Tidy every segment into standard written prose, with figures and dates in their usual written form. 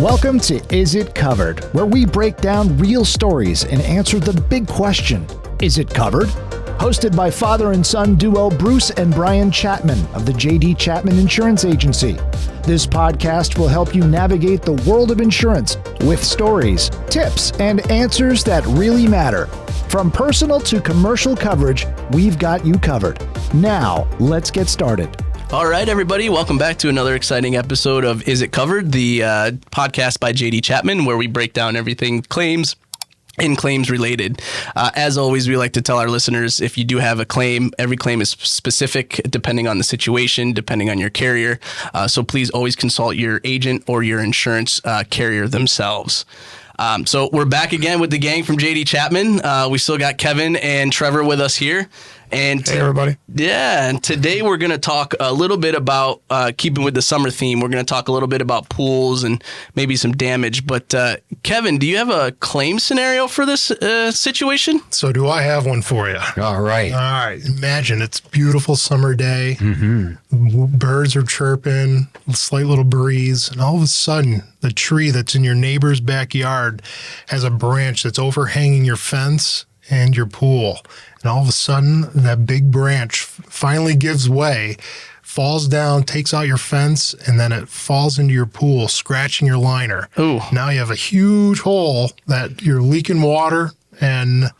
Welcome to Is It Covered, where we break down real stories and answer the big question, is it covered? Hosted by father and son duo Bruce and Brian Chapman of the JD Chapman Insurance Agency. This podcast will help you navigate the world of insurance with stories, tips, and answers that really matter. From personal to commercial coverage, we've got you covered. Now, let's get started. All right, everybody. Welcome back to another exciting episode of Is It Covered, the podcast by JD Chapman, where we break down everything claims and claims related. As always, we like to tell our listeners, if you do have a claim, every claim is specific depending on the situation, depending on your carrier. So please always consult your agent or your insurance carrier themselves. So we're back again with the gang from JD Chapman. We still got Kevin and Trevor with us here. And hey, everybody. Yeah, and today we're going to talk a little bit about, keeping with the summer theme, we're going to talk a little bit about pools and maybe some damage. But Kevin, do you have a claim scenario for this situation? So do I have one for you? All right. All right. Imagine it's a beautiful summer day. Mm-hmm. Birds are chirping, a slight little breeze, and all of a sudden, the tree that's in your neighbor's backyard has a branch that's overhanging your fence and your pool. And all of a sudden, that big branch finally gives way, falls down, takes out your fence, and then it falls into your pool, scratching your liner. Ooh. Now you have a huge hole that you're leaking water, and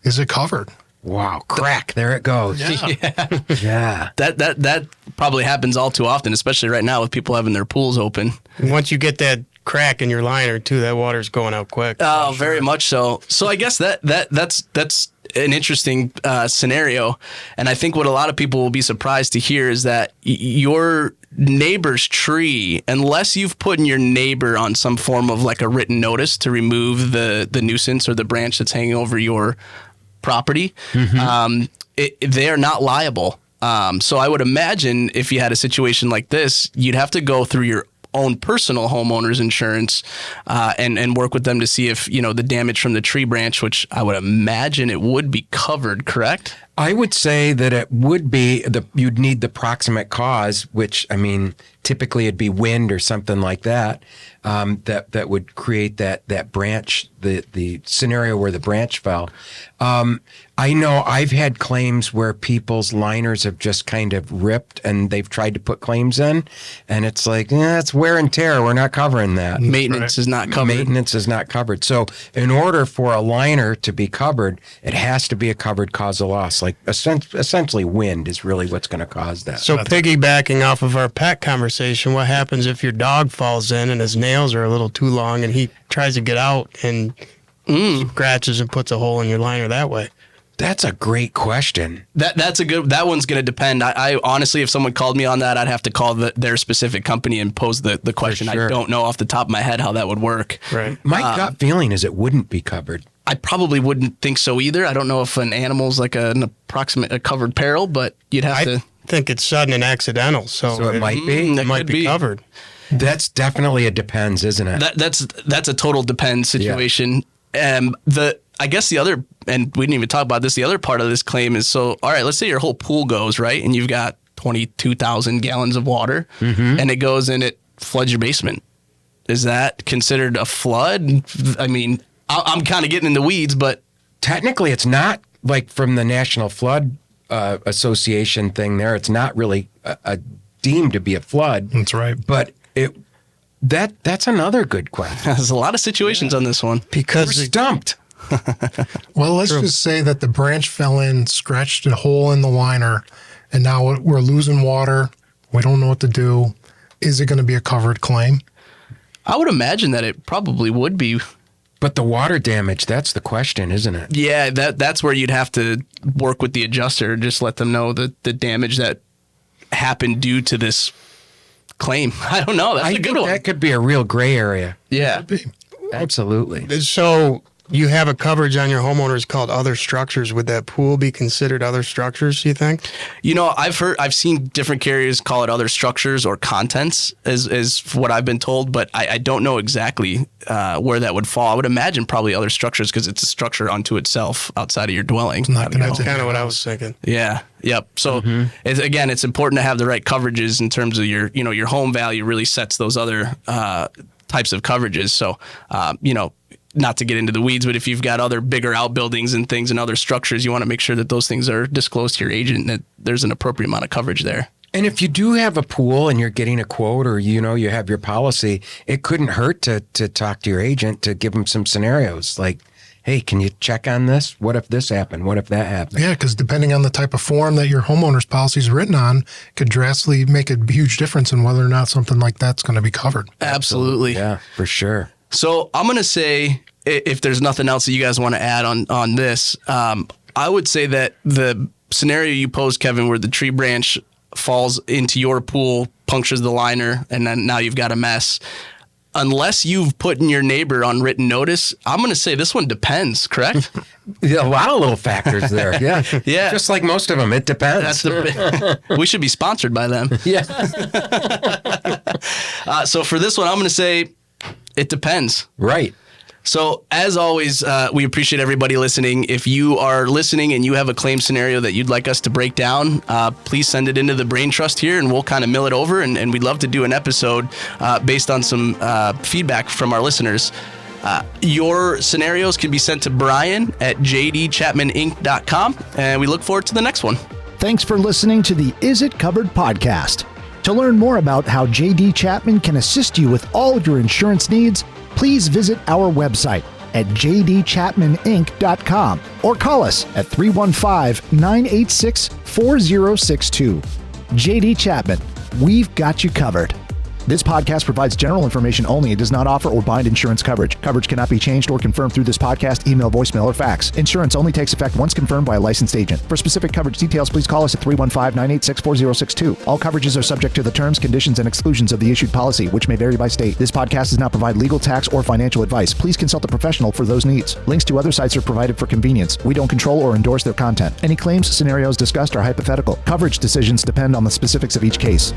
is it covered? Wow. Crack. There it goes. Yeah. Yeah. That probably happens all too often, especially right now with people having their pools open. Once you get that crack in your liner too, that water's going out quick. Oh, very much so. So I guess that's an interesting scenario. And I think what a lot of people will be surprised to hear is that your neighbor's tree, unless you've put in your neighbor on some form of like a written notice to remove the nuisance or the branch that's hanging over your property, they are not liable. So I would imagine if you had a situation like this, you'd have to go through your own personal homeowner's insurance and work with them to see if, the damage from the tree branch, which I would imagine it would be covered, correct? I would say that it would be you'd need the proximate cause, which, typically it'd be wind or something like that, that would create that branch, the scenario where the branch fell. I know I've had claims where people's liners have just kind of ripped and they've tried to put claims in, and it's like, it's wear and tear. We're not covering that. Maintenance is not covered. Maintenance is not covered. So in order for a liner to be covered, it has to be a covered cause of loss. Like essentially wind is really what's going to cause that. So piggybacking off of our pet conversation, what happens if your dog falls in and his nails are a little too long and he tries to get out and scratches and puts a hole in your liner that way? That's a great question. That one's going to depend. I honestly, if someone called me on that, I'd have to call their specific company and pose the question. Sure. I don't know off the top of my head how that would work. Right. My gut feeling is it wouldn't be covered. I probably wouldn't think so either. I don't know if an animal's like a covered peril, but you'd have to. I think it's sudden and accidental, so it might be. It might be covered. That's definitely a depends, isn't it? That's a total depends situation. Yeah. I guess the other, and we didn't even talk about this, the other part of this claim is, so, all right, let's say your whole pool goes, right? And you've got 22,000 gallons of water, and it goes and it floods your basement. Is that considered a flood? I'm kind of getting in the weeds, but... Technically, it's not, like from the National Flood Association thing there, it's not really deemed to be a flood. That's right. But that's another good question. There's a lot of situations on this one. Because we're stumped. Well, let's just say that the branch fell in, scratched a hole in the liner, and now we're losing water. We don't know what to do. Is it going to be a covered claim? I would imagine that it probably would be. But the water damage, that's the question, isn't it? Yeah, that's where you'd have to work with the adjuster, just let them know the damage that happened due to this claim. I don't know. That's a good one. That could be a real gray area. Yeah. Absolutely. So you have a coverage on your homeowners called other structures. Would that pool be considered other structures, do you think? I've seen different carriers call it other structures or contents is what I've been told, but I don't know exactly where that would fall. I would imagine probably other structures because it's a structure unto itself outside of your dwelling. That's kind of what I was thinking. Yeah. Yep. So it's important to have the right coverages in terms of your home value really sets those other types of coverages. So, not to get into the weeds, but if you've got other bigger outbuildings and things and other structures, you want to make sure that those things are disclosed to your agent and that there's an appropriate amount of coverage there. And if you do have a pool and you're getting a quote or, you have your policy, it couldn't hurt to talk to your agent to give them some scenarios like, hey, can you check on this? What if this happened? What if that happened? Yeah, because depending on the type of form that your homeowner's policy is written on, could drastically make a huge difference in whether or not something like that's going to be covered. Absolutely. Yeah, for sure. So I'm going to say, if there's nothing else that you guys want to add on this, I would say that the scenario you posed, Kevin, where the tree branch falls into your pool, punctures the liner, and then now you've got a mess. Unless you've put in your neighbor on written notice, I'm going to say this one depends, correct? Yeah, a lot of little factors there. Yeah. Yeah. Just like most of them, it depends. We should be sponsored by them. Yeah. So for this one, I'm going to say it depends. Right. So as always, we appreciate everybody listening. If you are listening and you have a claim scenario that you'd like us to break down, please send it into the Brain Trust here and we'll kind of mill it over. And we'd love to do an episode based on some feedback from our listeners. Your scenarios can be sent to Brian at jdchapmaninc.com. And we look forward to the next one. Thanks for listening to the Is It Covered podcast. To learn more about how JD Chapman can assist you with all your insurance needs, please visit our website at jdchapmaninc.com or call us at 315-986-4062. JD Chapman, we've got you covered. This podcast provides general information only. It does not offer or bind insurance coverage. Coverage cannot be changed or confirmed through this podcast, email, voicemail, or fax. Insurance only takes effect once confirmed by a licensed agent. For specific coverage details, please call us at 315-986-4062. All coverages are subject to the terms, conditions, and exclusions of the issued policy, which may vary by state. This podcast does not provide legal, tax, or financial advice. Please consult a professional for those needs. Links to other sites are provided for convenience. We don't control or endorse their content. Any claims scenarios discussed are hypothetical. Coverage decisions depend on the specifics of each case.